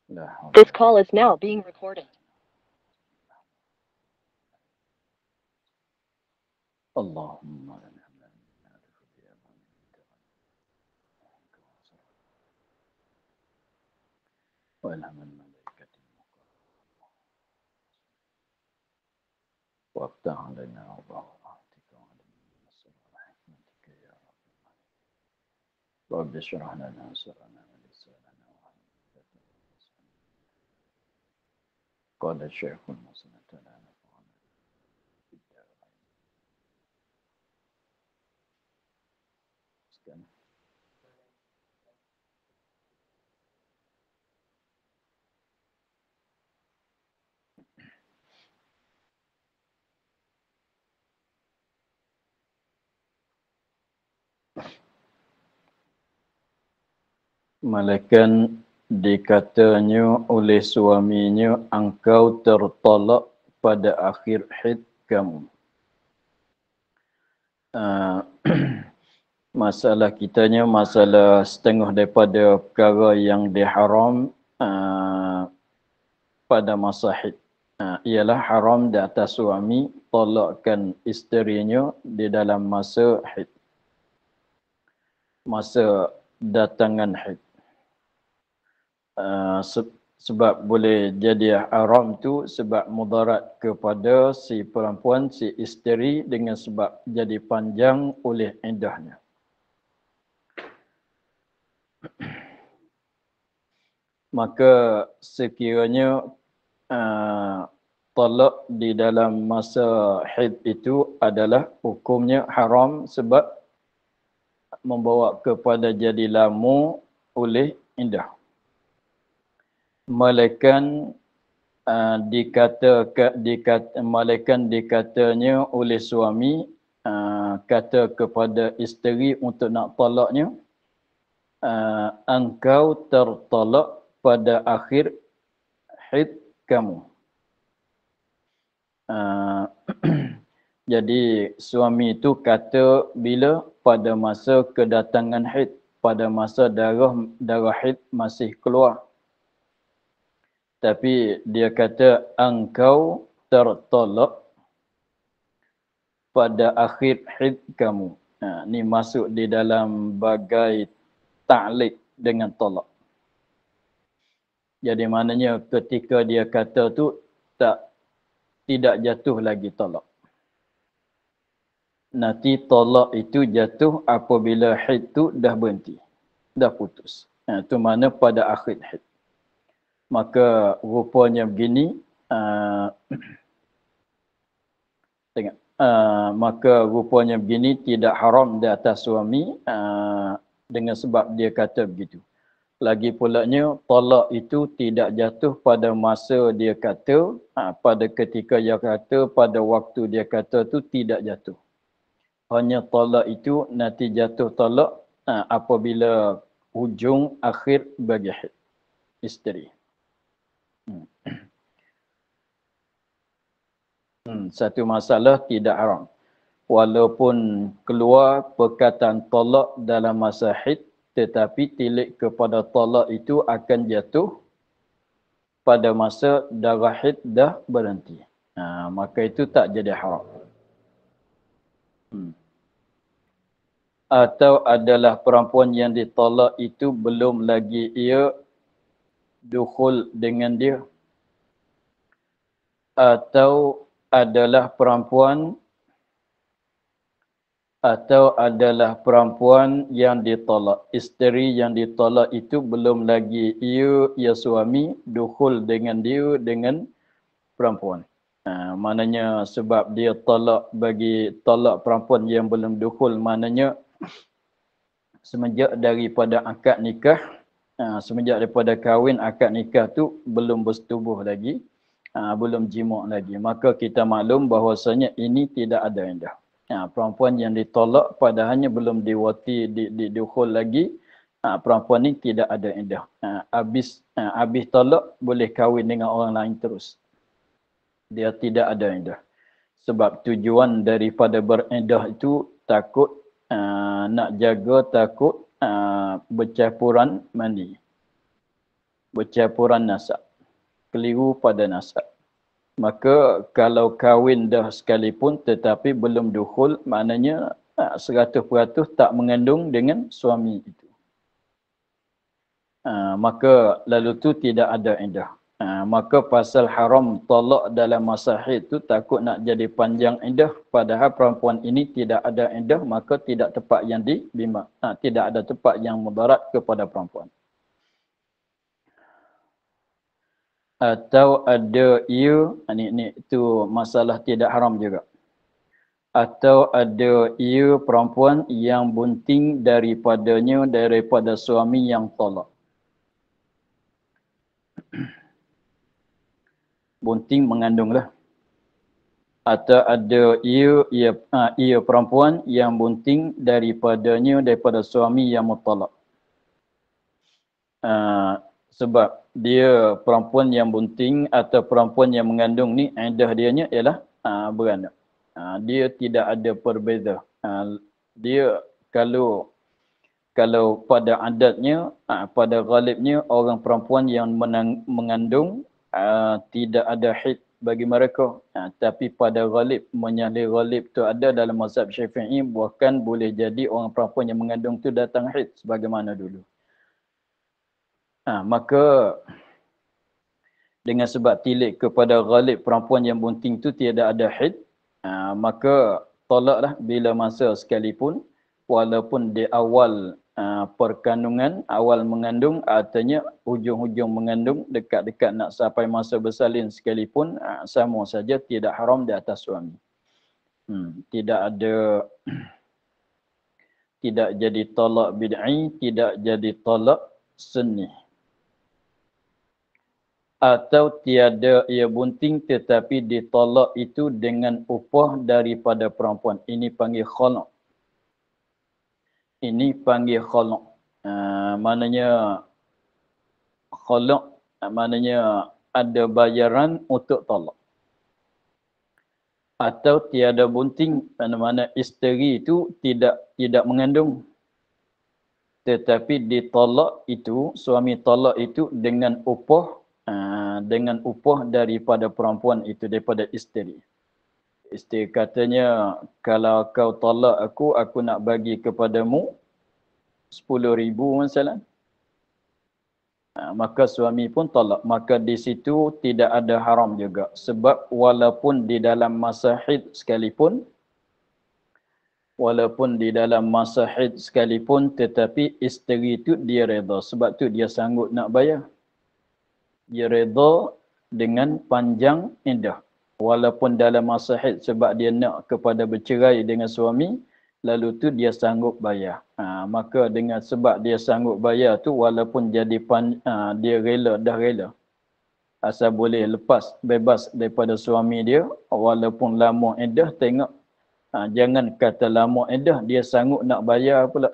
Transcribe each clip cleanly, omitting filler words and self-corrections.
لا حول This ولا call is قوة. now being recorded. اللهم لنا من نعرف في أمان وإلهم الملائكة المقربين وافتح علينا أبواب رحمتك وعلينا نصر رحمتك يا رب العالمين. رب اشرح لنا صدرنا ولساننا وحلنا قال الشيخ المسند لا نفعنا بالدارين. Malaikat dikatanya oleh suaminya, engkau tertolak pada akhir haid kamu. Masalah kitanya masalah setengah daripada perkara yang diharam pada masa haid. Ialah haram di atas suami tolakkan isterinya di dalam masa haid. Masa datangan haid. Sebab boleh jadi haram tu sebab mudarat kepada si perempuan, si isteri dengan sebab jadi panjang oleh iddahnya. Maka sekiranya talak di dalam masa haid itu adalah hukumnya haram sebab membawa kepada jadi lamu oleh iddah. Malaikat dikatanya oleh suami kata kepada isteri untuk nak talaknya, engkau tertalak pada akhir haid kamu. Jadi suami itu kata bila pada masa kedatangan haid, pada masa darah haid masih keluar. Tapi dia kata engkau tertolak pada akhir haid kamu. Ini masuk di dalam bagai ta'liq dengan tolak. Jadi maknanya ketika dia kata tu tidak jatuh lagi tolak. Nanti tolak itu jatuh apabila haid tu dah berhenti. Dah putus. Itu mana pada akhir haid. Maka rupanya begini, tengok, maka rupanya begini tidak haram di atas suami dengan sebab dia kata begitu. Lagi pulanya talak itu tidak jatuh pada masa dia kata, pada ketika dia kata, pada waktu dia kata tu tidak jatuh. Hanya talak itu nanti jatuh talak apabila hujung akhir bagi haid isteri. Satu masalah tidak haram. Walaupun keluar perkataan talak dalam masa haid, tetapi tilik kepada talak itu akan jatuh pada masa darah haid dah berhenti. Maka itu tak jadi haram. Atau adalah perempuan yang ditolak itu belum lagi ia dukhul dengan dia. Atau adalah perempuan yang ditolak. Isteri yang ditolak itu belum lagi ia suami dukhul dengan dia dengan perempuan. Maknanya sebab dia tolak perempuan yang belum dukhul, maknanya semenjak daripada akad nikah, semenjak daripada kahwin akad nikah tu belum bersetubuh lagi, belum jima' lagi. Maka kita maklum bahawasanya ini tidak ada iddah. Perempuan yang ditolak padahalnya belum didukhul lagi, perempuan ni tidak ada iddah. Habis tolak boleh kahwin dengan orang lain terus. Dia tidak ada iddah. Sebab tujuan daripada beriddah itu takut nak jaga takut bercampuran mani. bercampuran nasab, keliru pada nasab. Maka kalau kahwin dah sekalipun tetapi belum dukhul, maknanya 100% tak mengandung dengan suami itu. Maka lalu tu tidak ada iddah. Maka pasal haram talak dalam masa haid tu takut nak jadi panjang iddah, padahal perempuan ini tidak ada iddah, maka tidak tepat yang dibimbang. Tidak ada tepat yang mudarat kepada perempuan. Atau ada ia, ni itu masalah tidak haram juga. Atau ada ia perempuan yang bunting daripada suami yang talak. Bunting mengandunglah. Atau ada ia perempuan yang bunting daripada suami yang mutalak. Sebab dia perempuan yang bunting atau perempuan yang mengandung ni, iddah dianya ialah beranak. Dia tidak ada perbeza. Dia kalau pada adatnya, pada ghalibnya orang perempuan yang mengandung tidak ada haid bagi mereka. Tapi pada ghalib, menyalih ghalib tu ada dalam mazhab Syafi'i, bahkan boleh jadi orang perempuan yang mengandung tu datang haid sebagaimana dulu. Maka dengan sebab tilik kepada ghalib perempuan yang bunting tu tiada ada haid, maka tolaklah bila masa sekalipun, walaupun di awal perkandungan, awal mengandung, artinya hujung-hujung mengandung, dekat-dekat nak sampai masa bersalin sekalipun, sama saja tidak haram di atas suami. Tidak ada, tidak jadi talak bid'i, tidak jadi talak sunni. Atau tiada ia bunting tetapi ditolak itu dengan upah daripada perempuan. Ini panggil khala'. Ini panggil khala'. Maknanya khala', maknanya ada bayaran untuk tolak. Atau tiada bunting, mana-mana isteri itu tidak mengandung. Tetapi ditolak itu, suami tolak itu dengan upah daripada perempuan itu, daripada isteri. Isteri katanya, kalau kau tolak aku nak bagi kepadamu 10,000 misalnya. Maka suami pun tolak. Maka di situ tidak ada haram juga. Sebab walaupun di dalam masa haid sekalipun, tetapi isteri itu dia reda. Sebab tu dia sanggup nak bayar. Dia reda dengan panjang iddah. Walaupun dalam masa haid, sebab dia nak kepada bercerai dengan suami, lalu tu dia sanggup bayar. Maka dengan sebab dia sanggup bayar tu, walaupun jadi dia dah rela. Asal boleh lepas, bebas daripada suami dia, walaupun lama iddah, tengok. Jangan kata lama iddah, dia sanggup nak bayar pula.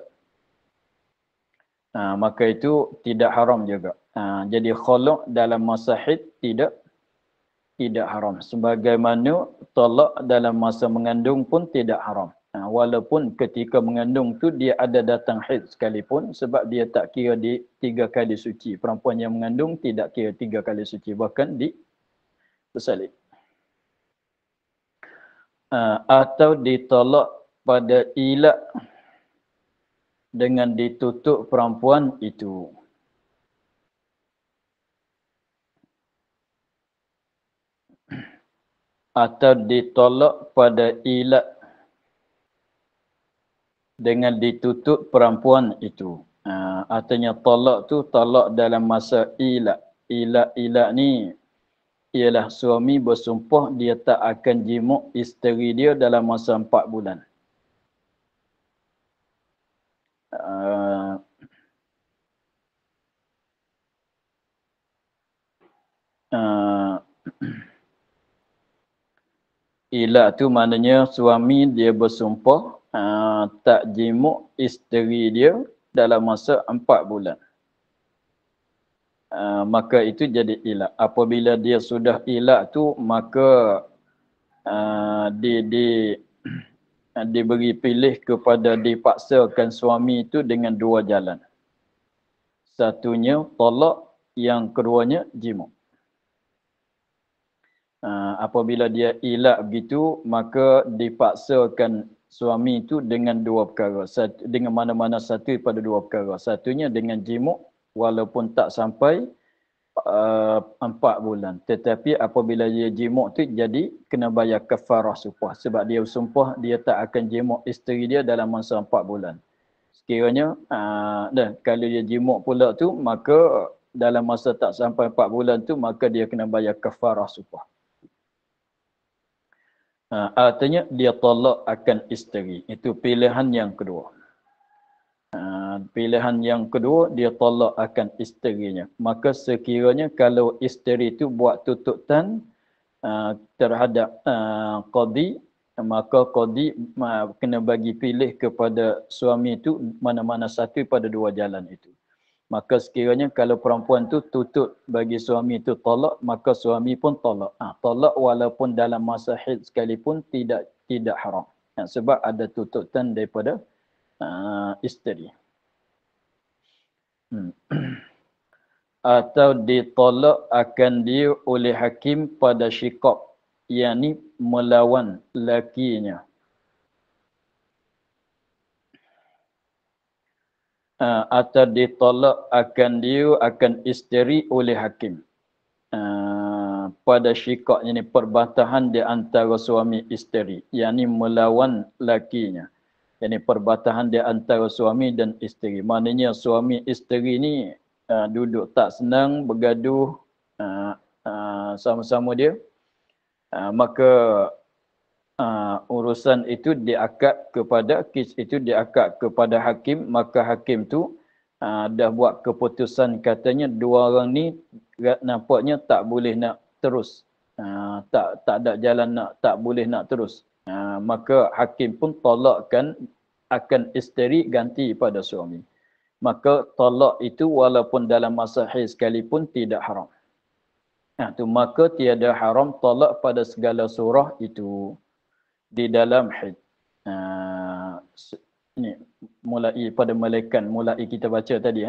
Maka itu tidak haram juga. Jadi khala' dalam masa haid tidak haram. Sebagaimana talak dalam masa mengandung pun tidak haram. Walaupun ketika mengandung tu dia ada datang haid sekalipun, sebab dia tak kira di 3 kali suci. Perempuan yang mengandung tidak kira 3 kali suci, bahkan di bersalin. Atau ditolak pada ilak dengan ditutup perempuan itu. Atau ditolak pada ilak dengan ditutup perempuan itu. Artinya talak tu talak dalam masa ilak. Ilak ni ialah suami bersumpah dia tak akan jimuk isteri dia dalam masa 4 bulan. Ilak tu maknanya suami dia bersumpah tak jimuk isteri dia dalam masa 4 bulan. Maka itu jadi ilak. Apabila dia sudah ilak tu, maka diberi pilih kepada dipaksakan suami itu dengan 2 jalan. Satunya talak, yang keduanya jima'. Apabila dia ilak begitu, maka dipaksakan suami itu dengan dua perkara. Dengan mana-mana satu daripada dua perkara. Satunya dengan jima' walaupun tak sampai 4 bulan. Tetapi apabila dia jima' tu jadi kena bayar kafarah sumpah. Sebab dia sumpah dia tak akan jima' isteri dia dalam masa 4 bulan. Sekiranya kalau dia jima' pula tu, maka dalam masa tak sampai 4 bulan tu, maka dia kena bayar kafarah sumpah. Artinya dia tolak akan isteri. Itu pilihan yang kedua. Pilihan yang kedua, dia tolak akan isterinya. Maka sekiranya kalau isteri itu buat tuntutan terhadap qadi, maka qadi kena bagi pilih kepada suami itu mana-mana satu pada dua jalan itu. Maka sekiranya kalau perempuan tu tuntut bagi suami itu tolak, maka suami pun tolak. Tolak walaupun dalam masa haid sekalipun tidak haram. Sebab ada tuntutan daripada isteri. Atau ditolak akan dia oleh hakim pada syikab, yakni melawan lakinya. Atau ditolak akan dia akan isteri oleh hakim pada syikak, ini perbatahan di antara suami isteri, yakni melawan lakinya, yakni perbatahan di antara suami dan isteri. Maknanya suami isteri ni duduk tak senang, bergaduh sama-sama dia, maka urusan itu diakad kepada, kes itu diakad kepada hakim, maka hakim tu dah buat keputusan, katanya dua orang ni nampaknya tak boleh nak terus, tak ada jalan nak, tak boleh nak terus. Maka hakim pun tolakkan akan isteri ganti pada suami. Maka tolak itu walaupun dalam masa haid sekalipun tidak haram. Maka tiada haram tolak pada segala surah itu di dalam haid. Ini mulai pada malaikat, mulai kita baca tadi,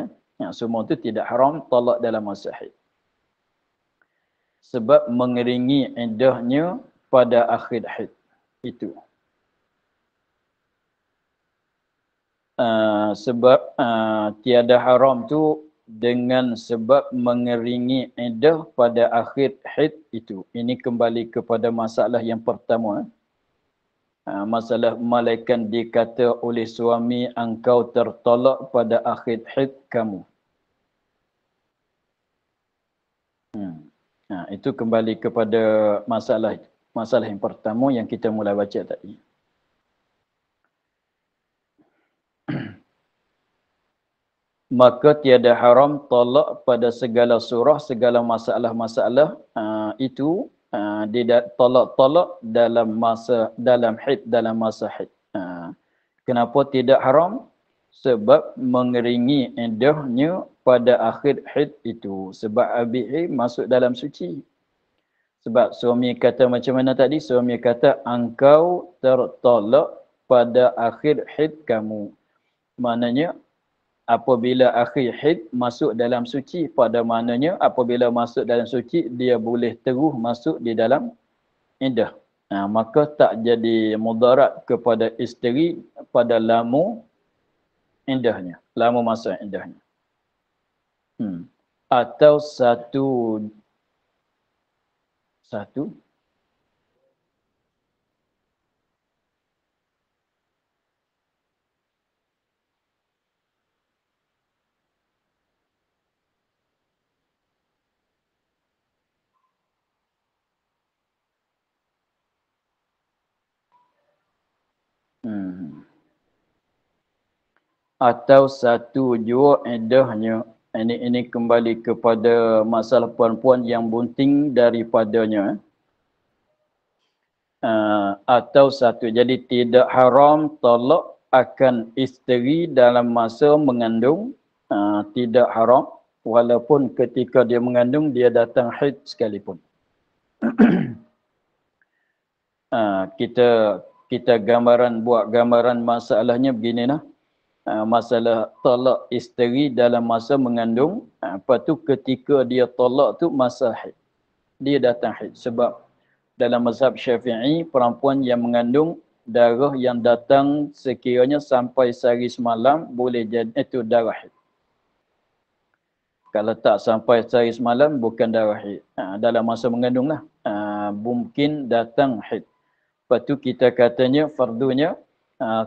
semua itu tidak haram tolak dalam masa haid. Sebab mengiringi iddahnya pada akhir haid itu. Sebab tiada haram tu dengan sebab mengiringi iddah pada akhir haid itu. Ini kembali kepada masalah yang pertama. Masalah malaikat dikata oleh suami, engkau tertolak pada akhir haid kamu. Itu kembali kepada masalah yang pertama yang kita mulai baca tadi. Maka tiada haram tolak pada segala surah, segala masalah-masalah itu tolak dalam haid, dalam masa haid. Kenapa tidak haram? Sebab mengiringi iddahnya pada akhir haid itu. Sebab habis haid masuk dalam suci. Sebab suami kata macam mana tadi? Suami kata engkau tertolak pada akhir haid kamu. Maknanya apabila akhir haid masuk dalam suci, pada maknanya apabila masuk dalam suci dia boleh terus masuk di dalam iddah. Maka tak jadi mudarat kepada isteri pada lama iddahnya, lama masa iddahnya. Atau satu atau satu jua iddahnya. Ini kembali kepada masalah perempuan yang bunting daripadanya. Atau satu, jadi tidak haram talak akan isteri dalam masa mengandung. Tidak haram walaupun ketika dia mengandung dia datang haid sekalipun. Kita buat gambaran masalahnya beginilah. masalah talak isteri dalam masa mengandung. Lepas tu ketika dia talak tu masa haid. Dia datang haid. Sebab dalam mazhab Syafi'i, perempuan yang mengandung darah yang datang sekiranya sampai sehari semalam boleh jadi itu darah haid. Kalau tak sampai sehari semalam bukan darah haid. Dalam masa mengandung lah. Mungkin datang haid. Lepas tu kita katanya fardunya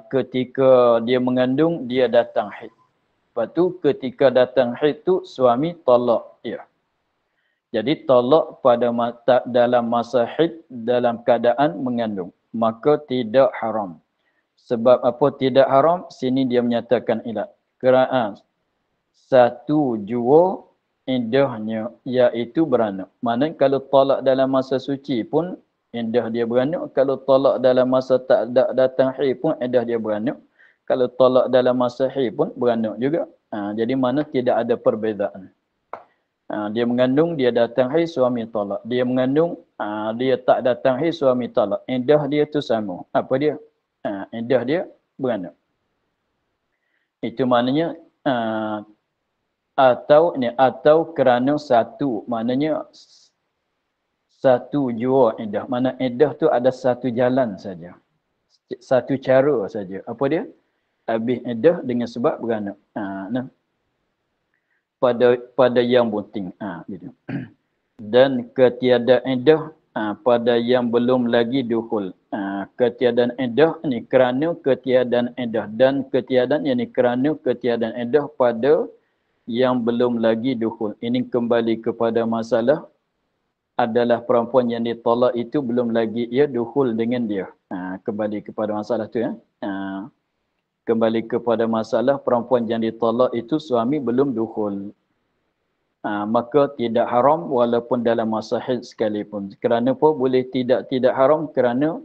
ketika dia mengandung dia datang haid. Lepas tu ketika datang haid tu suami talak dia. Jadi talak pada dalam masa haid dalam keadaan mengandung. Maka tidak haram. Sebab apa tidak haram? Sini dia menyatakan ilat. Kerana satu jua indahnya iaitu beranak. Maknanya kalau talak dalam masa suci pun indah dia beranak. Kalau talak dalam masa tak datang haid pun indah dia beranak. Kalau talak dalam masa haid pun beranak juga. Jadi mana tidak ada perbezaan. Dia mengandung, dia datang haid, suami talak. Dia mengandung, dia tak datang haid, suami talak. Indah dia tu sama. Apa dia? Indah dia beranak. Itu maknanya atau kerana satu, maknanya satu jua indah. Mana indah tu ada satu jalan saja. Satu cara saja. Apa dia? Habis indah dengan sebab beranak. Pada yang bunting. Gitu. Dan ketiadaan iddah pada yang belum lagi dukhul. Ketiadaan iddah ni kerana ketiadaan iddah dan ketiadaan yang ni kerana ketiadaan iddah pada yang belum lagi dukhul. Ini kembali kepada masalah adalah perempuan yang ditolak itu belum lagi ia dukhul dengan dia. Kembali kepada masalah tu ya. Kembali kepada masalah perempuan yang ditolak itu suami belum dukhul. Maka tidak haram walaupun dalam masa haid sekalipun. Kerana apa? Boleh tidak haram kerana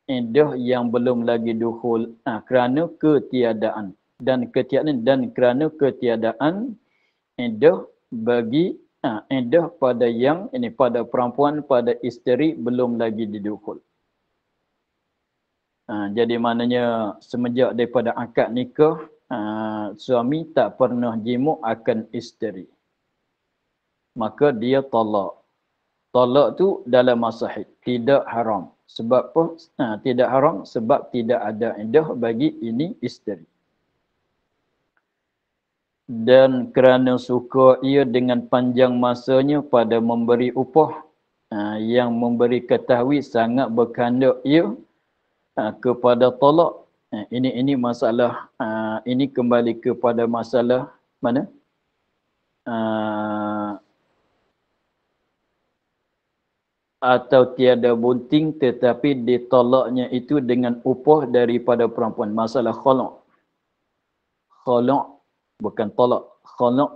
iddah yang belum lagi dukhul. Kerana ketiadaan. Dan kerana ketiadaan iddah bagi iddah pada yang ini pada perempuan, pada isteri belum lagi didukhul. Jadi maknanya semenjak daripada akad nikah, suami tak pernah jimuk akan isteri. Maka dia talak. Talak tu dalam masa haid. Tidak haram. Sebab apa? Tidak haram sebab tidak ada iddah bagi ini isteri. Dan kerana suka ia dengan panjang masanya pada memberi upah, yang memberi ketahui sangat berkandak ia kepada talak. Ini masalah, ini kembali kepada masalah mana? Atau tiada bunting tetapi ditolaknya itu dengan upah daripada perempuan. Masalah khalaq. Khalaq bukan talak. Khalaq.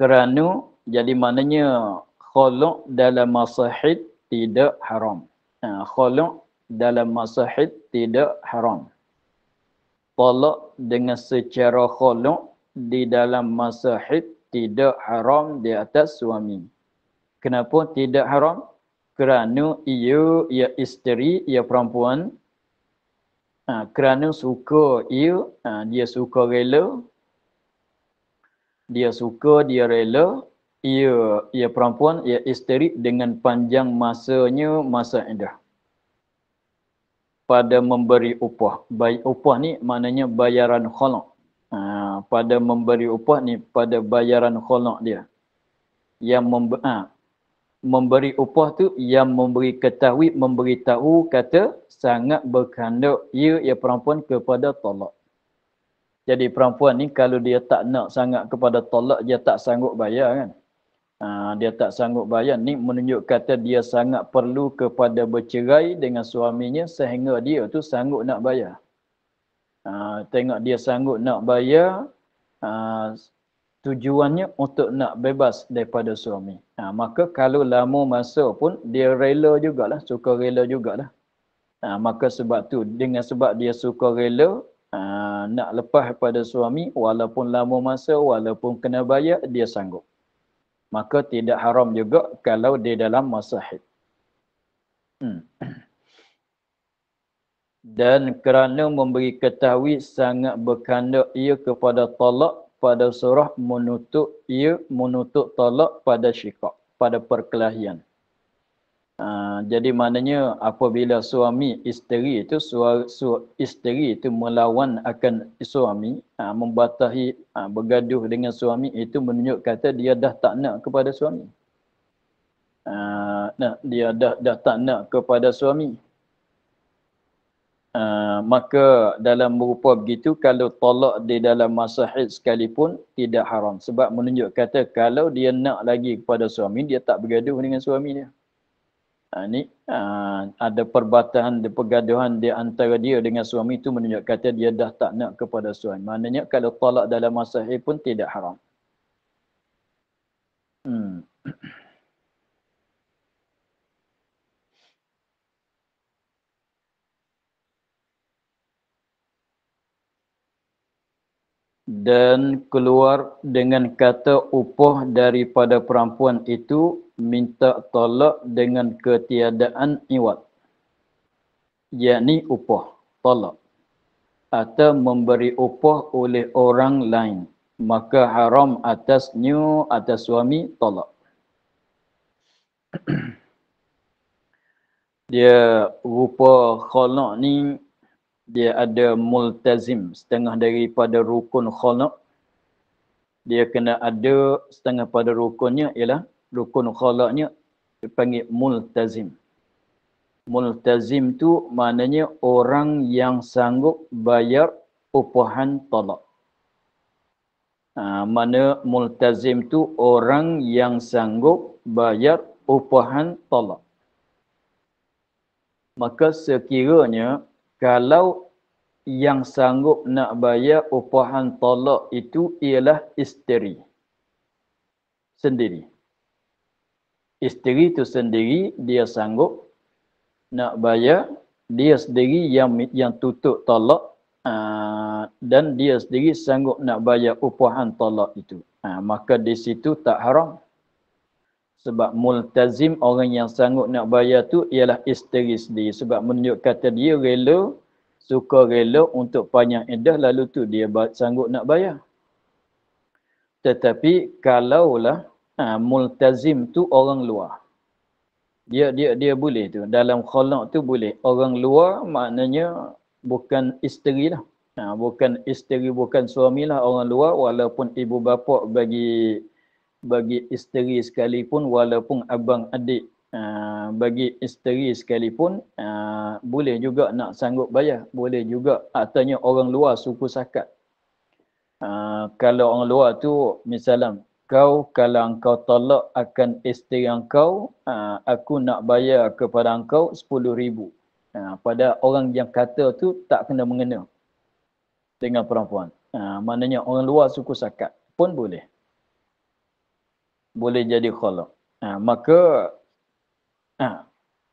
Kerana jadi maknanya khalaq dalam masa haid tidak haram. Khalaq dalam masa haid tidak haram. Talak dengan secara khalaq di dalam masa haid tidak haram di atas suami. Kenapa tidak haram? Kerana ia isteri, ia perempuan. Kerana suka ia, dia suka rela. Dia suka, dia rela. Ia perempuan, ia isteri dengan panjang masanya, masa iddah. Pada memberi upah. Upah ni maknanya bayaran khalaq. Pada memberi upah ni, pada bayaran khalaq dia. Yang memberi upah tu yang memberi ketahui, memberitahu kata sangat berkandak ia perempuan kepada talak. Jadi perempuan ni kalau dia tak nak sangat kepada talak, dia tak sanggup bayar kan. Dia tak sanggup bayar ni menunjuk kata dia sangat perlu kepada bercerai dengan suaminya sehingga dia tu sanggup nak bayar. Tengok dia sanggup nak bayar, tujuannya untuk nak bebas daripada suami. Maka kalau lama masa pun dia rela jugalah, suka rela jugalah. Maka sebab tu, dengan sebab dia suka rela nak lepas pada suami, walaupun lama masa, walaupun kena bayar, dia sanggup. Maka tidak haram juga kalau di dalam masa haid. Dan kerana memberi ketahui sangat berkandak ia kepada talak pada surah menutup talak pada syikak, pada perkelahian. Jadi maknanya apabila suami isteri itu isteri itu melawan akan suami, membatahi, bergaduh dengan suami, itu menunjuk kata dia dah tak nak kepada suami. Dia dah tak nak kepada suami. Maka dalam berupa begitu, kalau talak di dalam masa haid sekalipun tidak haram. Sebab menunjuk kata kalau dia nak lagi kepada suami, dia tak bergaduh dengan suami dia. Ada pergaduhan di antara dia dengan suami, itu menunjuk kata dia dah tak nak kepada suami. Maknanya kalau talak dalam masa haid pun tidak haram. Dan keluar dengan kata upah daripada perempuan itu minta talak dengan ketiadaan iwad, yakni upah talak atau memberi upah oleh orang lain, maka haram atasnya, atas suami talak. Dia rupa khalaq ni dia ada multazim, setengah daripada rukun khalaq. Dia kena ada setengah pada rukunnya, ialah rukun khalaqnya dipanggil multazim. Multazim tu maknanya orang yang sanggup bayar upahan talak. Mana multazim tu orang yang sanggup bayar upahan talak. Maka sekiranya kalau yang sanggup nak bayar upahan talak itu ialah isteri sendiri. Isteri itu sendiri dia sanggup nak bayar, dia sendiri yang tutup talak, dan dia sendiri sanggup nak bayar upahan talak itu. Maka di situ tak haram. Sebab multazim, orang yang sanggup nak bayar tu ialah isteri sendiri. Sebab menunjuk kata dia rela, suka rela untuk panjang iddah, lalu tu dia sanggup nak bayar. Tetapi kalaulah multazim tu orang luar, dia boleh tu. Dalam khalaq tu boleh. Orang luar maknanya bukan isteri lah. Bukan isteri, bukan suami lah, orang luar. Walaupun ibu bapa bagi isteri sekalipun, walaupun abang adik bagi isteri sekalipun, boleh juga nak sanggup bayar. Boleh juga. Artinya orang luar suku sakat. Kalau orang luar tu misalnya, kalau engkau talak akan isteri engkau, aku nak bayar kepada engkau 10,000. Pada orang yang kata tu tak kena mengena dengan perempuan. Maknanya orang luar suku sakat pun boleh. Boleh jadi khalaq. Maka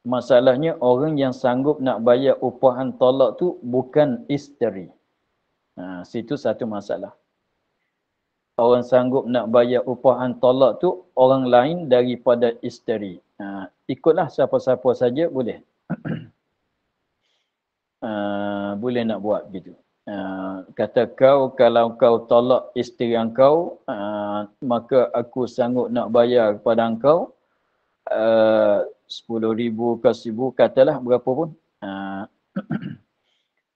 masalahnya orang yang sanggup nak bayar upahan talak tu bukan isteri. Situ satu masalah. Orang sanggup nak bayar upahan talak tu orang lain daripada isteri. Ikutlah siapa-siapa saja boleh. Boleh nak buat gitu. Kata kau, kalau kau talak isteri engkau, maka aku sanggup nak bayar kepada engkau 10,000 ke 1,000, katalah berapa pun.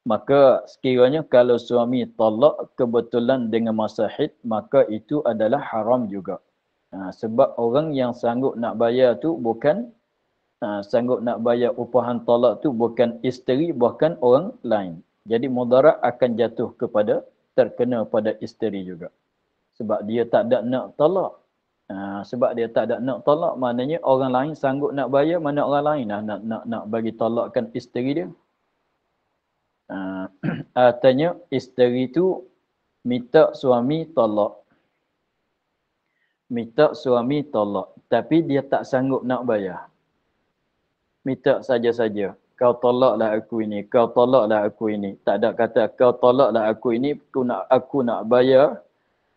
Maka sekiranya kalau suami talak kebetulan dengan masa haid, maka itu adalah haram juga. Sebab orang yang sanggup nak bayar tu bukan, sanggup nak bayar upahan talak tu bukan isteri, bahkan orang lain. Jadi mudarat akan jatuh terkena pada isteri juga. Sebab dia tak ada nak talak. Sebab dia tak ada nak talak, maknanya orang lain sanggup nak bayar, mana orang lain nak bagi talakkan isteri dia. Artinya isteri tu minta suami talak. Minta suami talak. Tapi dia tak sanggup nak bayar. Minta saja-saja. Kau tolaklah aku ini. Kau tolaklah aku ini. Tak ada kata kau tolaklah aku ini. Aku nak bayar.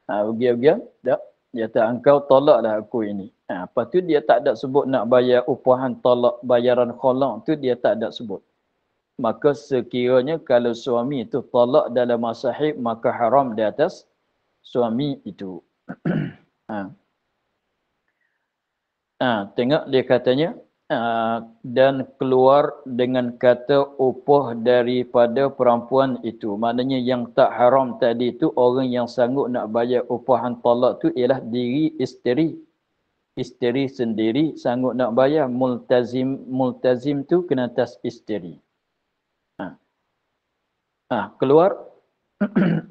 Begian-begian. Tak. Dia kata engkau tolaklah aku ini. Lepas tu dia tak ada sebut nak bayar upahan talak, bayaran khalaq tu dia tak ada sebut. maka sekiranya kalau suami itu talak dalam masa haid, maka haram di atas suami itu. ha. Tengok dia katanya, dan keluar dengan kata upah daripada perempuan itu. Maknanya yang tak haram tadi itu, orang yang sanggup nak bayar upahan talak tu ialah diri isteri. Isteri sendiri sanggup nak bayar. Multazim tu kena atas isteri. Keluar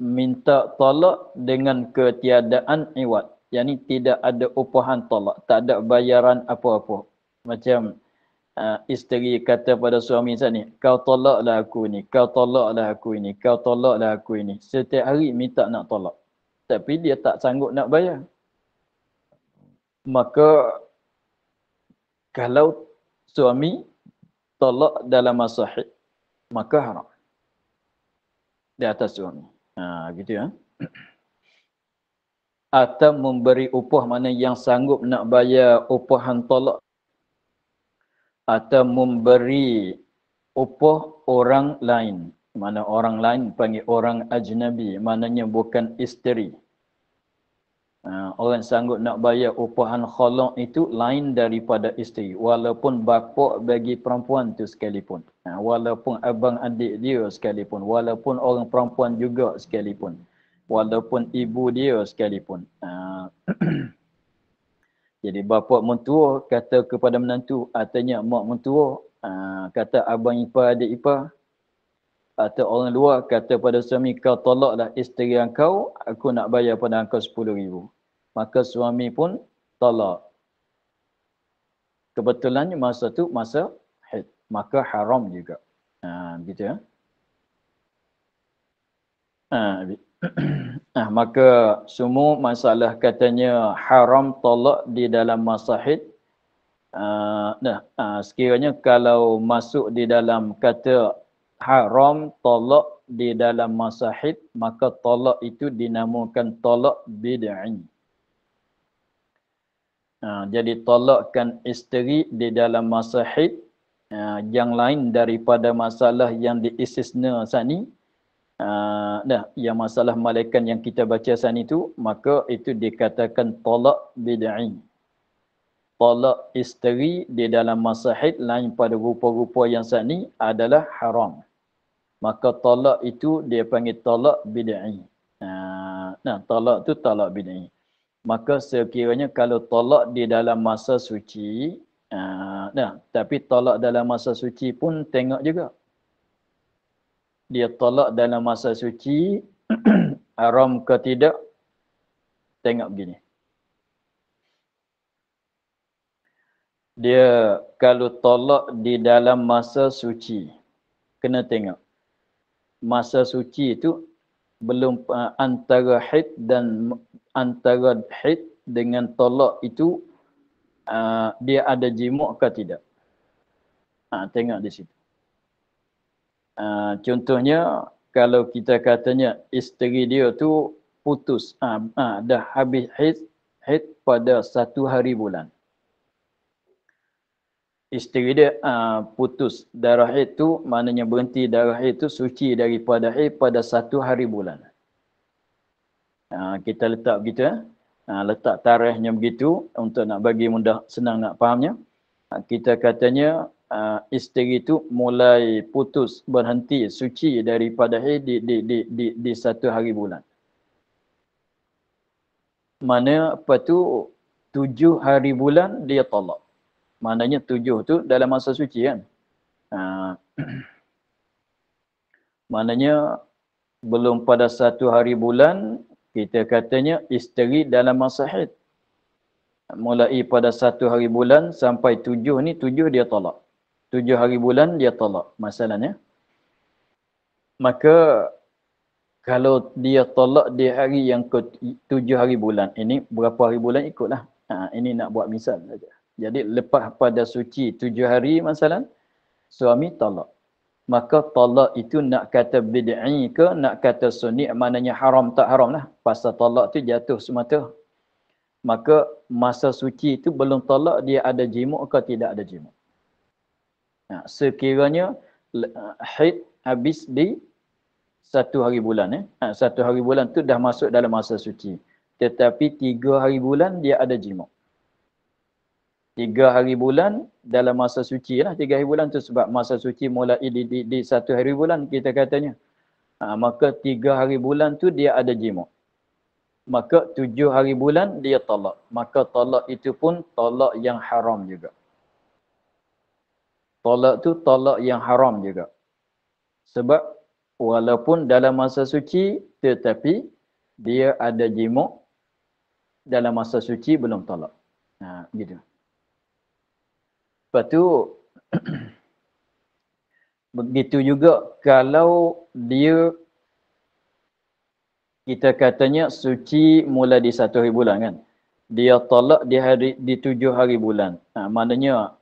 minta talak dengan ketiadaan iwad. Yang ni tidak ada upahan talak, tak ada bayaran apa-apa. Macam isteri kata pada suami saya ni, kau tolaklah aku ni, kau tolaklah aku ini, kau tolaklah aku ini. Setiap hari minta nak tolak. Tapi dia tak sanggup nak bayar. Maka kalau suami tolak dalam masa haid, maka haram di atas suami. Gitu ya. Atau memberi upah, mana yang sanggup nak bayar upahan tolak. Atau memberi upah orang lain. Mana orang lain panggil orang ajnabi. Maknanya bukan isteri. Orang sanggup nak bayar upahan khalaq itu lain daripada isteri. Walaupun bapa bagi perempuan tu sekalipun. Walaupun abang adik dia sekalipun. Walaupun orang perempuan juga sekalipun. Walaupun ibu dia sekalipun. Jadi bapa mentua kata kepada menantu, tanya mak mentua, kata abang ipar, adik ipar, atau orang luar kata pada suami, kau tolaklah isteri engkau, aku nak bayar pada engkau 10,000. Maka suami pun tolak. Kebetulannya masa tu masa haid, maka haram juga. Gitu ya. Maka semua masalah katanya haram tolak di dalam masa haid. Sekiranya kalau masuk di dalam kata haram tolak di dalam masa haid, maka tolak itu dinamakan tolak bid'i. Jadi tolakkan isteri di dalam masa haid, yang lain daripada masalah yang diistisna sani, yang masalah malaikat yang kita baca sani itu, maka itu dikatakan tolak bid'i. Tolak isteri di dalam masa haid lain pada rupa-rupa yang sani adalah haram. Maka tolak itu dia panggil tolak bid'i. Tolak tu tolak bid'i. Maka sekiranya kalau tolak di dalam masa suci, tapi tolak dalam masa suci pun tengok juga. Dia tolak dalam masa suci, haram ke tidak? Tengok begini. Dia kalau tolak di dalam masa suci, kena tengok. Masa suci itu belum antara haid dan antara haid dengan tolak itu dia ada jima' ke tidak. Tengok di situ. Contohnya kalau kita katanya isteri dia tu putus, dah habis haid pada 1 hari bulan. Isteri dia putus darah haid tu, maknanya berhenti darah haid tu, suci daripada haid pada 1 hari bulan. Kita letak begitu letak tarikhnya begitu untuk nak bagi mudah senang nak fahamnya. Kita katanya isteri itu mulai putus, berhenti suci daripada haid di 1 hari bulan. Mana apa tu 7 hari bulan dia talak. Maknanya 7 tu dalam masa suci kan. Maknanya belum pada 1 hari bulan, kita katanya isteri dalam masa haid. Mulai pada 1 hari bulan sampai 7 ni, 7 dia talak. 7 hari bulan dia talak masalahnya. Maka kalau dia talak di hari yang ke-7 hari bulan, ini berapa hari bulan ikutlah. Ini nak buat misal saja. Jadi lepas pada suci 7 hari masalah, suami talak. Maka talak itu nak kata bid'i ke, nak kata sunni, maknanya haram tak haram lah. Pasal talak tu jatuh semata. Maka masa suci itu belum talak, dia ada jima' ke tidak ada jima'. Sekiranya haid habis di satu hari bulan. Satu hari bulan tu dah masuk dalam masa suci. Tetapi 3 hari bulan dia ada jima'. 3 hari bulan dalam masa suci lah. 3 hari bulan tu sebab masa suci mulai di satu hari bulan kita katanya. Maka 3 hari bulan tu dia ada jima'. Maka 7 hari bulan dia talak. Maka talak itu pun talak yang haram juga. Talak tu talak yang haram juga. Sebab walaupun dalam masa suci tetapi dia ada jima' dalam masa suci belum talak. Gitu. Lepas tu begitu juga kalau dia kita katanya suci mula di satu hari bulan kan. Dia talak di 7 hari bulan. Maknanya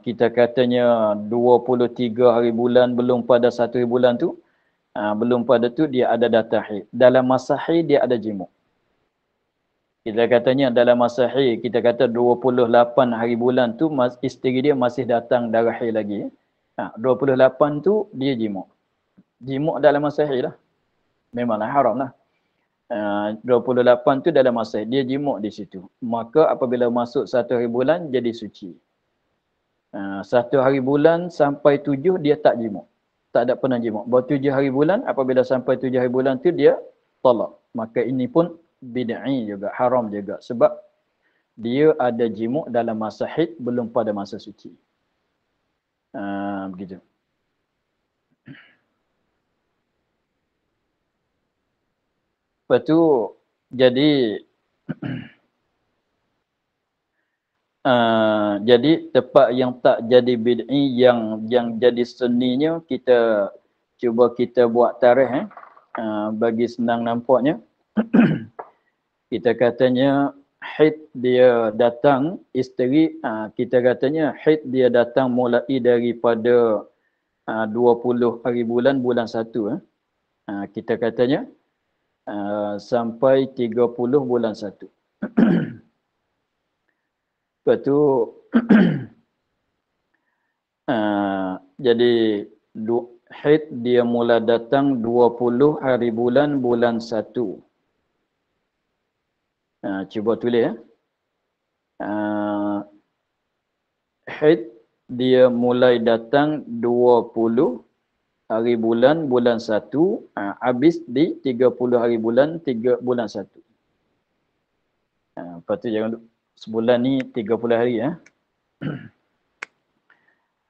kita katanya 23 hari bulan belum pada satu hari bulan tu. Belum pada tu dia ada datang haid. Dalam masa haid dia ada jima'. Kita katanya dalam masa haid, kita kata 28 hari bulan tu isteri dia masih datang darah haid lagi. 28 tu dia jima'. Jima' dalam masa haid lah. Memanglah haram lah. 28 tu dalam masa dia jima' di situ. Maka apabila masuk satu hari bulan jadi suci. Satu hari bulan sampai 7 dia tak jima'. Tak ada pernah jima'. Baru 7 hari bulan, apabila sampai 7 hari bulan tu dia talak. Maka ini pun bid'i juga, haram juga. Sebab dia ada jima' dalam masa haid belum pada masa suci. Begitu. Lepas tu, jadi tempat yang tak jadi bid'i, yang jadi seninya, kita cuba kita buat tarikh bagi senang nampaknya. Kita katanya haid dia datang, isteri, kita katanya haid dia datang mulai daripada 20 hari bulan 1. Kita katanya sampai 30 bulan 1. Lepas tu jadi haid dia mula datang 20 hari bulan 1. Cuba tulis haid dia mulai datang 20 hari bulan 1, habis di 30 hari bulan 3 bulan 1. Lepas tu jangan sebulan ni 30 hari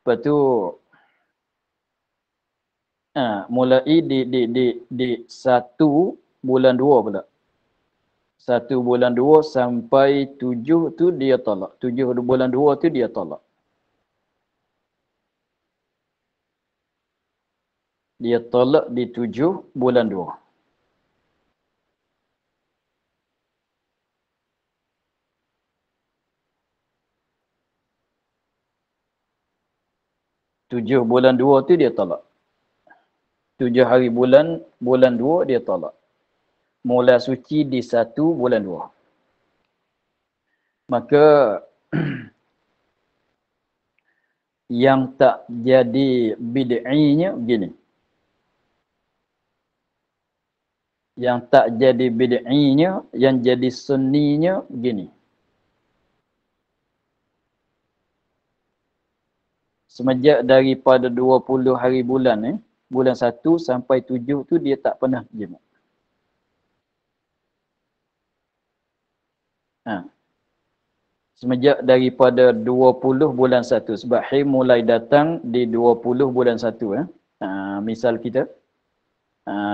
Lepas tu mulai di 1 bulan 2 pula. 1 bulan 2 sampai 7 tu dia talak. 7 bulan 2 tu dia talak. Dia talak di 7 bulan 2. Tujuh bulan 2 tu dia talak. 7 hari bulan 2 dia talak. Mula suci di 1 bulan 2. Maka yang tak jadi bid'inya begini. Yang tak jadi bid'inya, yang jadi sunninya begini. Semenjak daripada 20 hari bulan bulan 1 sampai 7 tu dia tak pernah jima'. Semenjak daripada 20 bulan 1. Sebab haid mulai datang di 20 bulan 1. Misal kita.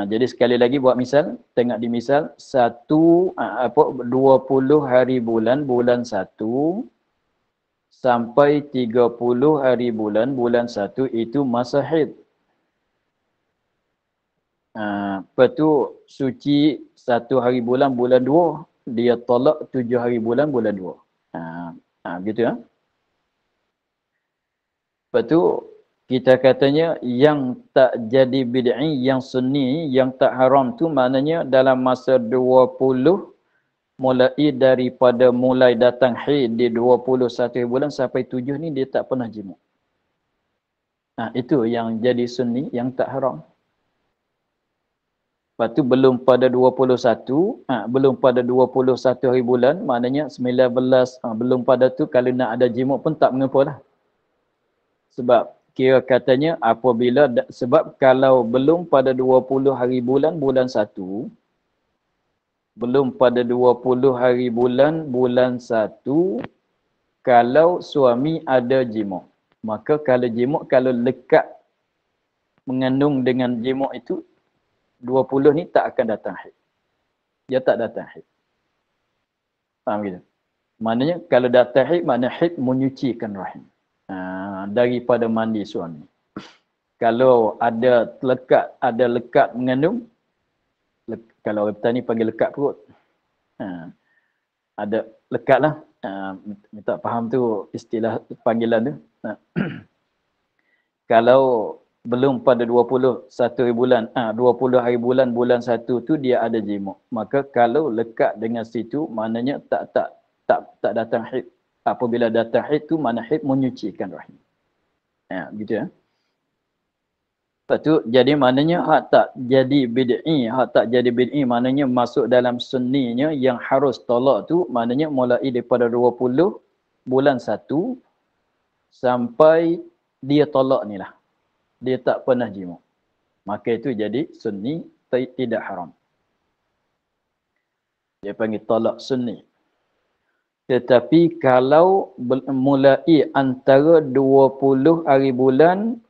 Jadi sekali lagi buat misal. Tengok di misal. 20 hari bulan 1. Sampai 30 hari bulan 1 itu masa haid. Lepas tu suci 1 hari bulan 2. Dia tolak 7 hari bulan 2. Gitu ya. Lepas tu kita katanya yang tak jadi bid'i, yang sunni, yang tak haram tu maknanya dalam masa 20 mulai daripada mulai datang haid di 21 bulan sampai 7 ni dia tak pernah jima'. Itu yang jadi sunni yang tak haram. Lepas tu belum pada 21, belum pada 21 hari bulan, maknanya 19, belum pada tu kalau nak ada jimuk pun tak mengapa lah. Sebab kira katanya apabila, sebab kalau belum pada 20 hari bulan, bulan 1, belum pada 20 hari bulan, bulan 1, kalau suami ada jimuk. Maka kalau jimuk, kalau lekat mengandung dengan jimuk itu, 20 ni tak akan datang haid. Dia tak datang haid. Faham gitu? Maknanya kalau datang haid, maknanya haid menyucikan rahim. Daripada mandi suami. Kalau ada lekat mengandung, kalau orang petani panggil lekat perut. Ada lekat lah. Minta faham tu istilah panggilan tu. Kalau belum pada 21 hari bulan, 20 hari bulan, bulan 1 tu dia ada jimuk. Maka kalau lekat dengan situ, maknanya tak datang haid. Apabila datang haid tu, mana haid menyucikan rahim. Gitu ya. Lepas tu, jadi maknanya hak tak jadi bid'i, maknanya masuk dalam sunninya yang harus tolak tu, maknanya mulai daripada 20 bulan 1 sampai dia tolak ni lah. Dia tak pernah jimuk. Maka itu jadi sunni, tidak haram. Dia panggil tolak sunni. Tetapi kalau mulai antara 20 hari bulan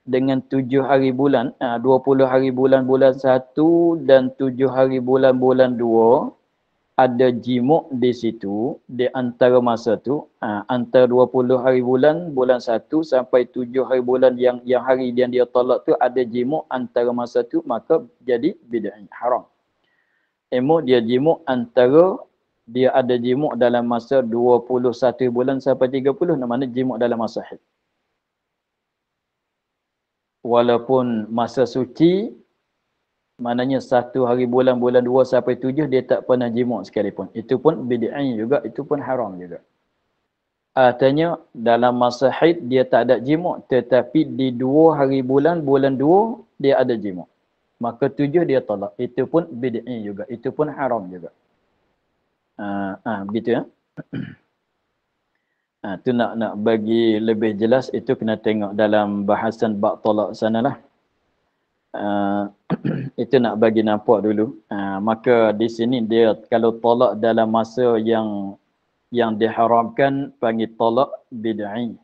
dengan 7 hari bulan, 20 hari bulan, bulan 1 dan 7 hari bulan, bulan 2, ada jimuk di situ, di antara masa tu, antara 20 hari bulan, bulan 1 sampai 7 hari bulan yang hari yang dia tolak tu ada jimuk antara masa tu, maka jadi bid'ah, haram. Dia jimuk antara, dia ada jimuk dalam masa 21 bulan sampai 30, namanya jimuk dalam masa haid. Walaupun masa suci, maknanya 1 hari bulan, bulan 2 sampai 7, dia tak pernah jimuk sekalipun. Itu pun bid'ah juga, itu pun haram juga. Artinya, dalam masa haid, dia tak ada jimuk. Tetapi di 2 hari bulan, bulan 2, dia ada jimuk. Maka 7 dia tolak. Itu pun bid'ah juga. Itu pun haram juga. Begitu ya. Tu nak bagi lebih jelas, itu kena tengok dalam bahasan bab tolak sanalah. Itu nak bagi nampak dulu. Maka di sini dia kalau tolak dalam masa yang diharamkan, panggil tolak bid'i.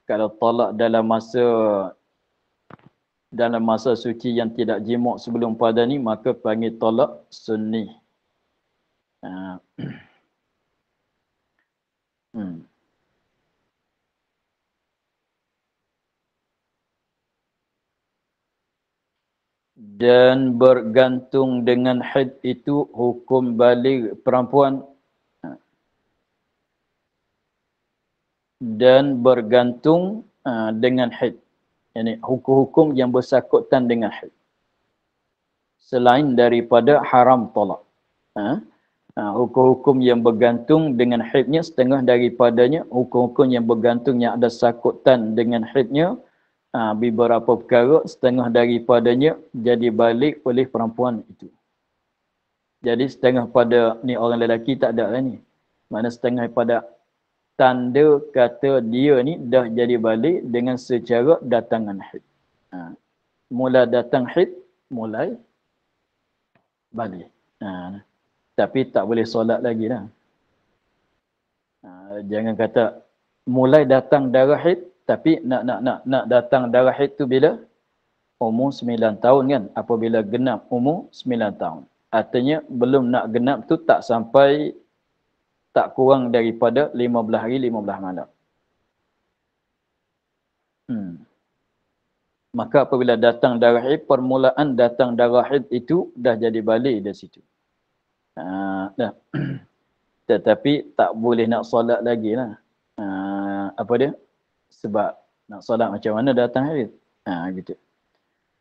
Kalau tolak dalam masa suci yang tidak jimuk sebelum pada ni, maka panggil tolak sunni. Dan bergantung dengan haid itu hukum balik perempuan, dan bergantung dengan haid. Yani hukum-hukum yang bersangkutan dengan haid. Selain daripada haram tolak. Hukum-hukum yang bergantung dengan haidnya, setengah daripadanya hukum-hukum yang bergantung yang ada sangkutan dengan haidnya, beberapa perkara, setengah daripadanya jadi balik oleh perempuan itu. Jadi setengah pada ni orang lelaki tak ada lah ni. Mana setengah pada tanda kata dia ni dah jadi balik dengan secara datangan haid. Mula datang haid, mulai balik. Tapi tak boleh solat lagi lah. Jangan kata mulai datang darah haid, tapi nak datang darah haid tu bila? Umur 9 tahun kan? Apabila genap umur 9 tahun. Artinya belum nak genap tu tak sampai, tak kurang daripada 15 hari 15 malam. Maka apabila datang darah haid, permulaan datang darah haid itu dah jadi balik dari situ. Dah. Tetapi tak boleh nak solat lagi lah. Apa dia? Sebab nak solat macam mana datang haid. Gitu.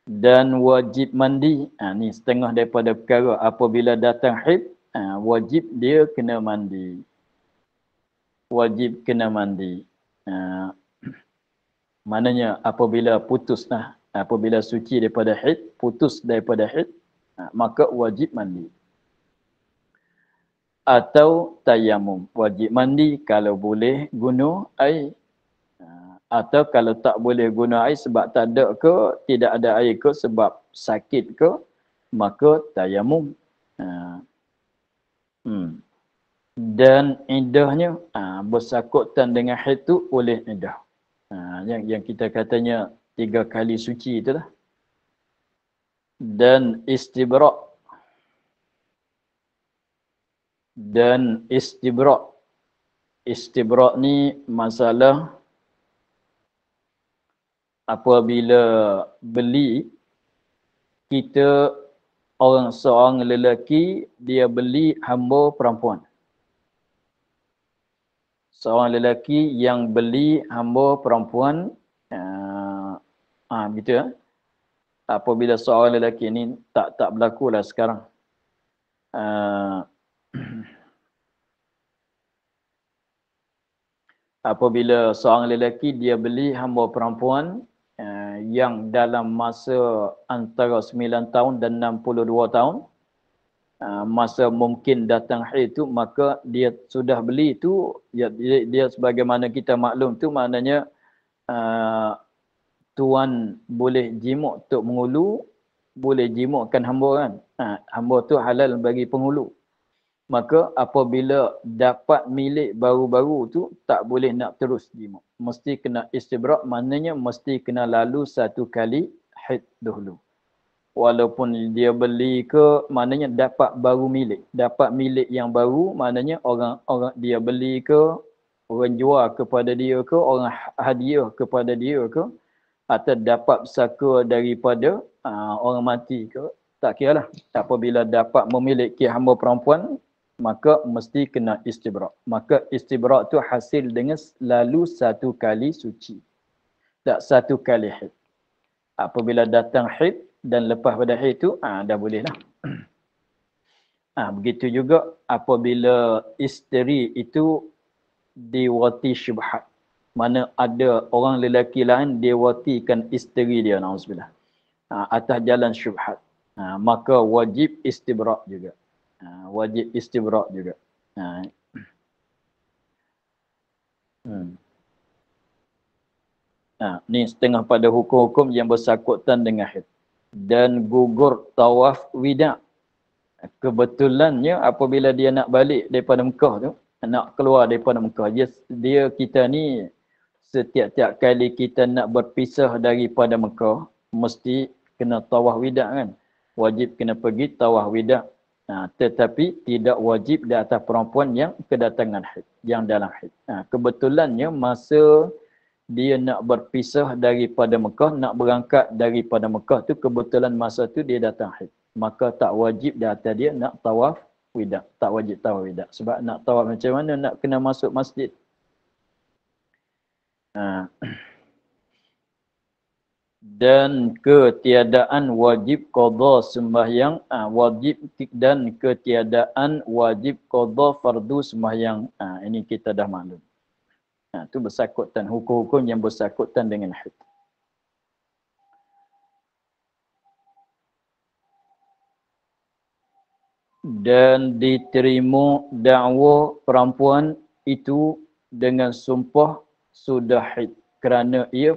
Dan wajib mandi. Ni setengah daripada perkara. Apabila datang haid, wajib dia kena mandi. Wajib kena mandi. Maknanya apabila apabila suci daripada haid, putus daripada haid, maka wajib mandi. Atau tayamum, wajib mandi kalau boleh guna air. Atau kalau tak boleh guna air sebab tak ada ke, tidak ada air ke, sebab sakit ke, maka tayamum. Dan iddahnya bersangkutan dengan haid tu oleh iddah. Yang kita katanya 3 kali suci itulah. Dan istibra'. Istibra' ni masalah apabila beli, kita seorang lelaki dia beli hamba perempuan. Seorang lelaki yang beli hamba perempuan, gitu ya. Apabila seorang lelaki ni tak berlaku lah sekarang. Apabila seorang lelaki dia beli hamba perempuan yang dalam masa antara 9 tahun dan 62 tahun, masa mungkin datang haid tu, maka dia sudah beli tu, dia sebagaimana kita maklum tu, maknanya tuan boleh jimuk untuk mengulu, boleh jimukkan hamba kan. Hamba tu halal bagi penghulu. Maka apabila dapat milik baru-baru tu, tak boleh nak terus jimuk. Mesti kena istibra', maknanya mesti kena lalu 1 kali haid dahulu. Walaupun dia beli ke, maknanya dapat baru milik. Dapat milik yang baru, maknanya orang dia beli ke, orang jual kepada dia ke, orang hadiah kepada dia ke, atau dapat saka daripada orang mati ke, tak kira lah. Apabila dapat memiliki hamba perempuan, maka mesti kena istibra'. Maka istibra' tu hasil dengan lalu 1 kali suci. Tak 1 kali haid. Apabila datang haid dan lepas pada haid tu, dah boleh lah. Begitu juga apabila isteri itu diwati syubhat. Mana ada orang lelaki lain dia watikan isteri dia, na'udzubillah, atas jalan syubhat. Maka wajib istibra' juga. Wajib istibra' juga. Ni setengah pada hukum-hukum yang bersangkutan dengan haid. Dan gugur tawaf wida'. Kebetulannya apabila dia nak balik daripada Mekah tu, nak keluar daripada Mekah, kita ni setiap-tiap kali kita nak berpisah daripada Mekah, mesti kena tawaf wida' kan. Wajib kena pergi tawaf wida'. Tetapi tidak wajib di atas perempuan yang kedatangan haid, yang dalam haid. Kebetulannya masa dia nak berpisah daripada Mekah, nak berangkat daripada Mekah tu, kebetulan masa tu dia datang haid. Maka tak wajib di atas dia nak tawaf wida'. Tak wajib tawaf wida'. Sebab nak tawaf macam mana? Nak kena masuk masjid. Dan ketiadaan wajib qada sembahyang, dan ketiadaan wajib qada fardu sembahyang. Ini kita dah maklum. Itu bersangkutan, hukum-hukum yang bersangkutan dengan haid. Dan diterima dakwa perempuan itu dengan sumpah sudah haid, kerana ia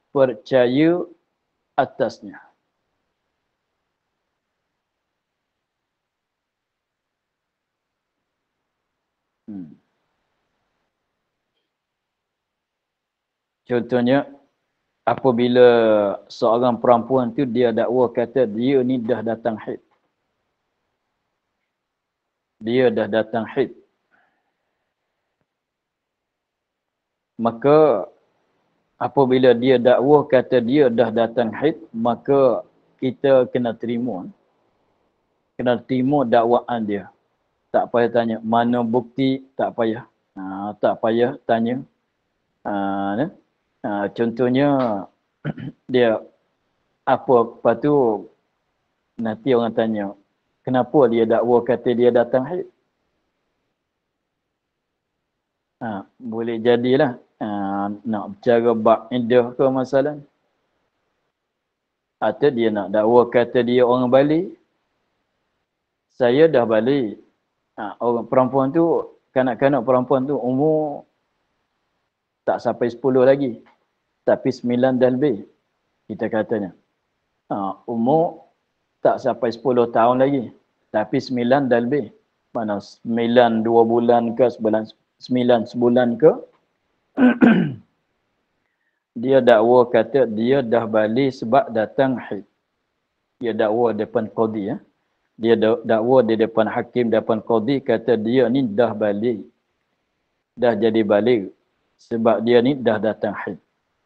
percaya atasnya. Contohnya, apabila seorang perempuan tu dia dakwa kata dia ni dah datang haid. Dia dah datang haid. Maka apabila dia dakwa kata dia dah datang haid, maka kita kena terima. Kena terima dakwaan dia. Tak payah tanya mana bukti, tak payah. Tak payah tanya. Contohnya dia apa tu, nanti orang tanya kenapa dia dakwa kata dia datang haid. Boleh jadilah nak bercara bab iddah ke masalah. Atau dia nak dakwa kata dia orang balik. Saya dah balik. Orang perempuan tu, kanak-kanak perempuan tu umur tak sampai 10 lagi. Tapi 9 dah lebih. Kita katanya. Umur tak sampai 10 tahun lagi. Tapi 9 dah lebih. Mana 9 2 bulan ke 9 sebulan ke. Dia dakwa kata dia dah balik sebab datang haid. Dia dakwa depan qadi ya. Dia dakwa di depan hakim, depan qadi kata dia ni dah balik. Dah jadi balik sebab dia ni dah datang haid.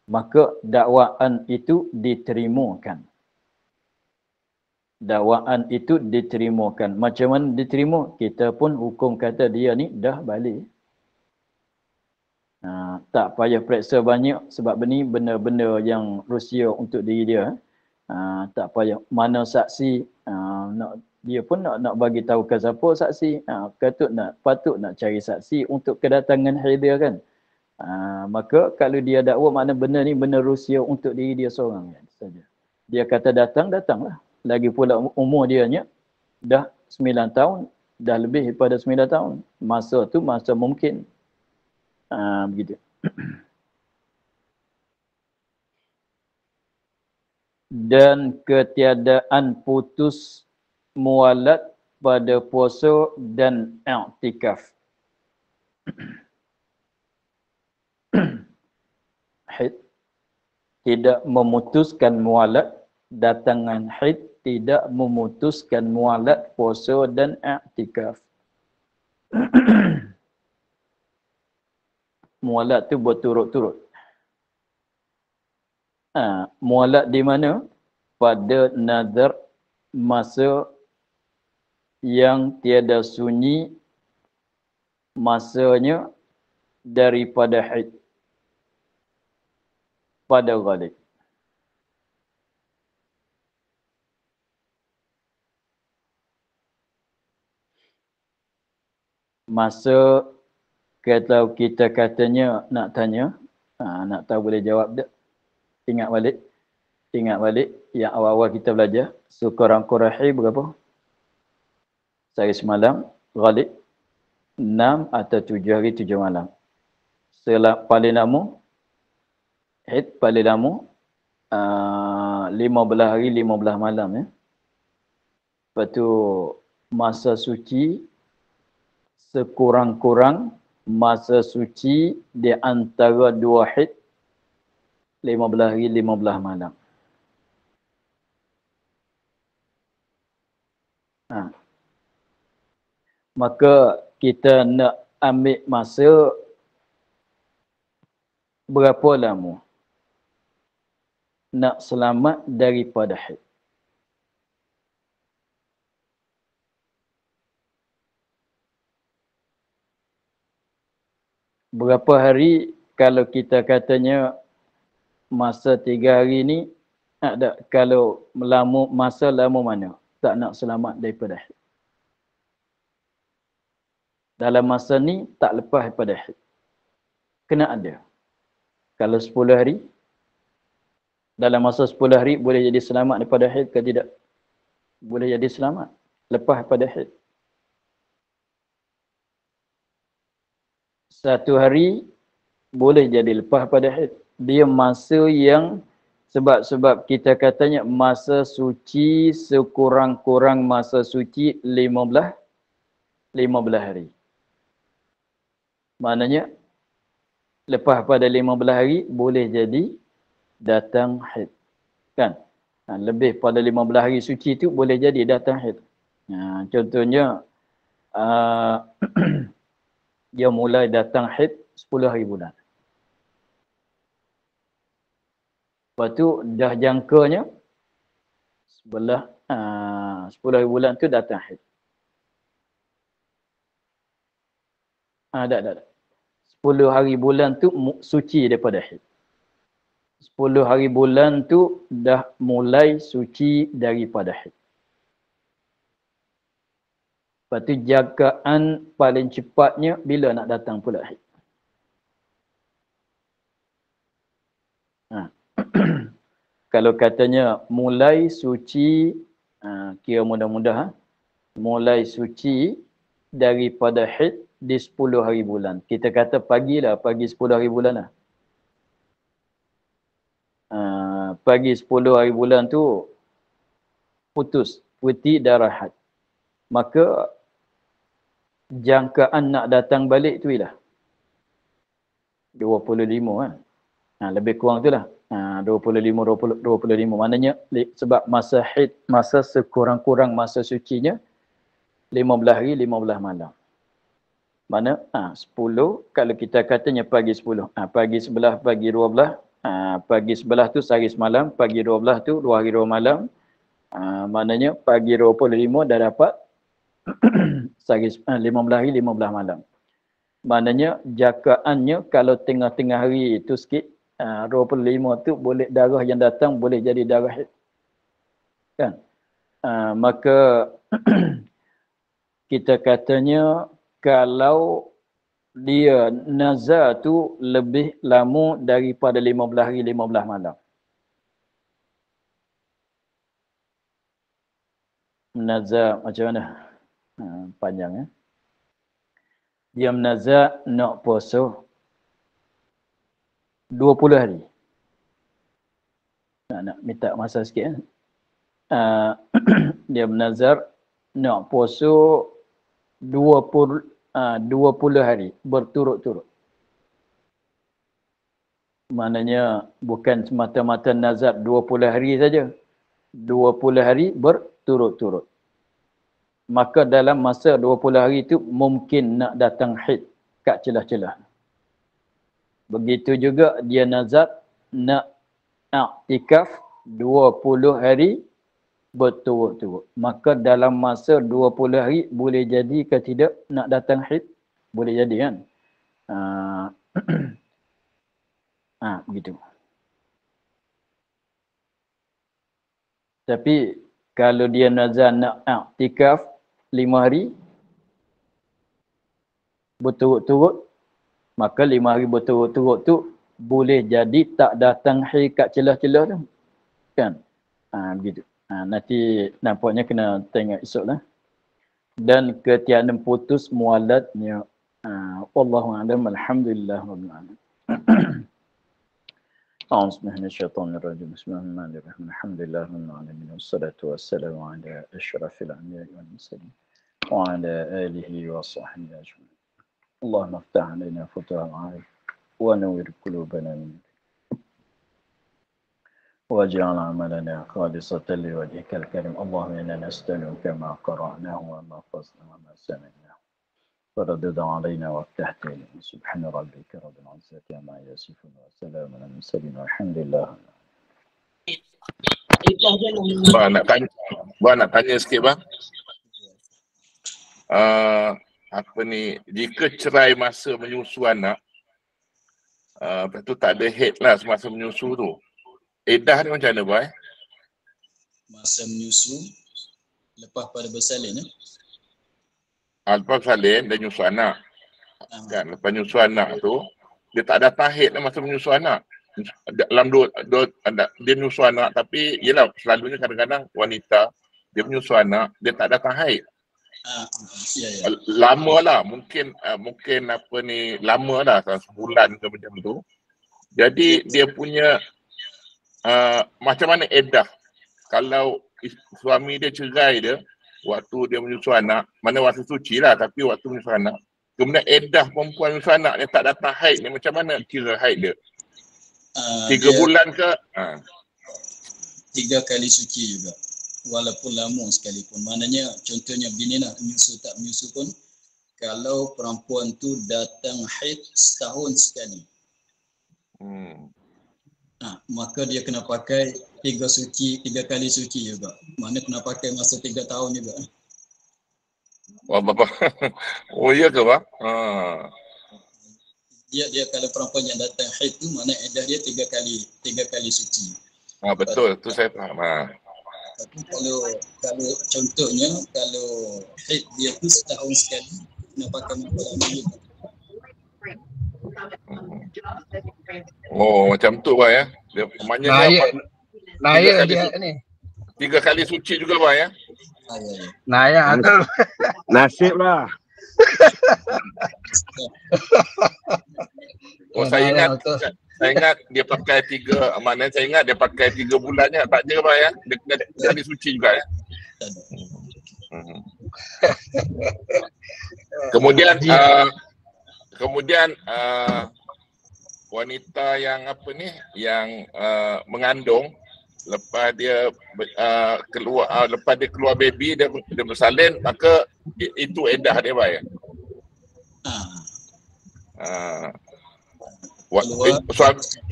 Maka dakwaan itu diterimakan. Dakwaan itu diterimakan. Macam mana diterima? Kita pun hukum kata dia ni dah balik. Tak payah periksa banyak sebab ni benda-benda yang Rusia untuk diri dia. Tak payah mana saksi, dia pun nak bagi tahu ke siapa saksi. Patut nak cari saksi untuk kedatangan haid dia kan. Maka kalau dia dakwa makna benda ni benda Rusia untuk diri dia seorang saja. Dia kata datanglah. Lagi pula umur dia nya dah 9 tahun, dah lebih daripada 9 tahun. Masa tu masa mungkin. Begitu. Dan ketiadaan putus mualat pada puasa dan i'tikaf. Haid tidak memutuskan mualat, datangan haid tidak memutuskan mualat puasa dan i'tikaf. Mualat tu berturut-turut. Mualat di mana? Pada nazar masa yang tiada sunyi masanya daripada haid pada ghalib. Masa kalau kita katanya nak tanya, nak tahu boleh jawab tak? Ingat balik yang awal-awal kita belajar. Sekurang-kurang haid berapa? Sehari semalam, ghalib 6 atau 7 hari 7 malam. Paling lama, haid paling lama 15 hari 15 malam ya. Lepas tu masa suci sekurang-kurang masa suci di antara dua haid 15 hari 15 malam. Maka kita nak ambil masa berapa lama nak selamat daripada haid. Berapa hari kalau kita katanya masa 3 hari ni, ada kalau masa lama mana tak nak selamat daripada haid. Dalam masa ni tak lepas daripada haid. Kena ada. Kalau 10 hari, dalam masa 10 hari boleh jadi selamat daripada haid ke tidak? Boleh jadi selamat. Lepas daripada haid. 1 hari boleh jadi lepas pada haid. Dia masa yang sebab kita katanya masa suci sekurang-kurang masa suci 15 hari. Maknanya lepas pada 15 hari boleh jadi datang haid. Kan? Lebih pada 15 hari suci tu boleh jadi datang haid. Contohnya dia mulai datang haid 10 hari bulan. Lepas tu dah jangkanya 10 hari bulan tu datang haid. Tak. 10 hari bulan tu suci daripada haid. 10 hari bulan tu dah mulai suci daripada haid. Lepas tu jagaan paling cepatnya bila nak datang pula haid. Kalau katanya mulai suci, kira mudah-mudah, mulai suci daripada haid di 10 hari bulan. Kita kata pagi 10 hari bulan lah. Pagi 10 hari bulan tu putus, putih darah haid. Maka jangkaan nak datang balik tu ialah 25 kan. Lebih kurang tu lah. 25. Maknanya sebab masa haid, masa sekurang-kurang masa sucinya 15 hari 15 malam. Mana 10 kalau kita katanya pagi 10. Pagi 11, pagi 12. Pagi 11 tu sehari semalam, pagi 12 tu 2 hari 2 malam. Maknanya pagi 25 dah dapat sehari 15 hari 15 malam. Maknanya jakaannya kalau tengah-tengah hari itu sikit 25 tu boleh darah yang datang boleh jadi darah haid. Kan? Maka kita katanya kalau dia nazar tu lebih lama daripada 15 hari 15 malam. Nazar macam mana? Panjang ya. Dia menazar nak puasa 20 hari. Nak minta masa sikit. Dia menazar nak puasa 20 hari berturut-turut. Maknanya bukan semata-mata nazar 20 hari saja. 20 hari berturut-turut. Maka dalam masa 20 hari itu mungkin nak datang haid kat celah-celah. Begitu juga dia nazar nak i'tikaf 20 hari berturut-turut. Maka dalam masa 20 hari boleh jadi ke tidak nak datang haid? Boleh jadi kan? Begitu. Tapi kalau dia nazar nak i'tikaf 5 hari berturut-turut, maka 5 hari berturut-turut tu boleh jadi tak datang haid kat celah-celah tu. Kan? Begitu. Nanti nampaknya kena tengok esok lah. Dan ketiadaan putus mualadnya. Wallahu a'lam. Alhamdulillah rabbil alamin. A'udzubillahi Bismillahirrahmanirrahim. Alhamdulillah rabbil alamin. Wassalatu wassalamu ala asyrafil anbiya'i wal mursalin wa ala alihi wa sahbihi ajma'in. Allahumma iftah 'alaina futuhal 'arif wa nawwir qulubana min واجعل عملنا خالصة لوجهك الكريم. اللهم إنا نسألك ما قرأناه وما حفظناه وما سمعناه فردد علينا وافتح علينا. سبحان ربك رب العزة عما يصفون وسلام على المرسلين والحمد لله. Bang nak tanya sikit bang. Jika cerai masa menyusu anak, lepas tu tak ada haid lah semasa menyusu tu. Edah ni macam mana, boy? Masa menyusu, lepas pada bersalin, Lepas bersalin, dia nyusu anak. Kan, lepas nyusu anak tu, dia tak datang haid lah masa menyusu anak. Dalam dia menyusu anak, tapi yelah, selalunya kadang-kadang wanita, dia menyusu anak, dia tak datang haid. Ya. Lama lah, mungkin lama lah, sebulan ke macam tu. Jadi, dia punya macam mana edah kalau suami dia cerai dia waktu dia menyusu anak, mana waktu suci lah tapi waktu menyusu anak, kemudian edah perempuan menyusu anak dia tak datang haid ni, macam mana kira haid dia? 3 bulan ke? 3 kali suci juga walaupun lama sekalipun. Maknanya contohnya begini lah, menyusu tak menyusu pun kalau perempuan tu datang haid setahun sekali, maka dia kena pakai 3 kali suci juga. Mana kena pakai masa 3 tahun juga. Wah, Bapak. Oh, iya ke, Bang? Dia kalau perempuan yang datang haid tu, mana edah dia 3 kali suci. Betul, tu saya faham. Tapi kalau contohnya, kalau haid dia tu setahun sekali, kena pakai masa lama juga. Oh, macam tu, Bang, ya? Dia maknanya Naya kali dia ni. 3 kali suci juga bang ya. Ya. Naya tu. Nasib lah. Oh saya ingat dia pakai 3, maknanya saya ingat dia pakai 3 bulannya, tak je bang ya. Dia kena kali suci juga ya. Kemudian wanita yang apa ni, yang mengandung, lepas dia keluar baby, dia bersalin, maka itu edah dia bang ya.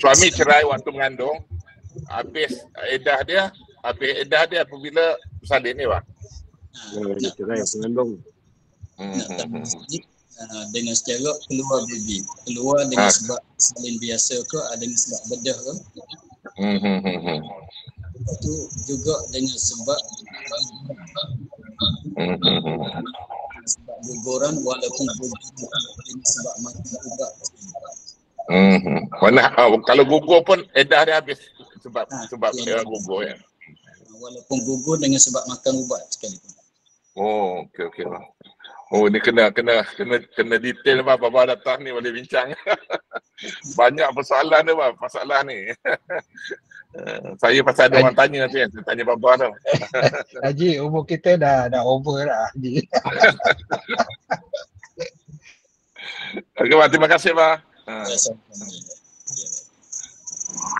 Suami cerai waktu mengandung, habis edah dia apabila bersalin ni bang. Cerai mengandung. Dengan secara keluar baby, keluar dengan sebab salin biasa ke, dengan sebab bedah ke, itu juga dengan sebab guguran, walaupun dengan sebab makan ubat. Kalau gugur pun edah dia habis sebab gugur ya. Walaupun gugur dengan sebab makan ubat sekalipun. Oh, okey bang. Oh, ni kena detail bang. Bapa datang ni boleh bincang. Banyak persoalan dia bang, masalah ni. Saya pasal ada orang tanya nanti, saya tanya bapa tu. Haji, umur kita dah over lah Haji. Okey bang, terima kasih bang. Terima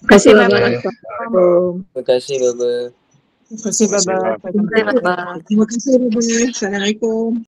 kasih Baba. Terima kasih Baba. Terima kasih Baba. Terima kasih Baba. Assalamualaikum.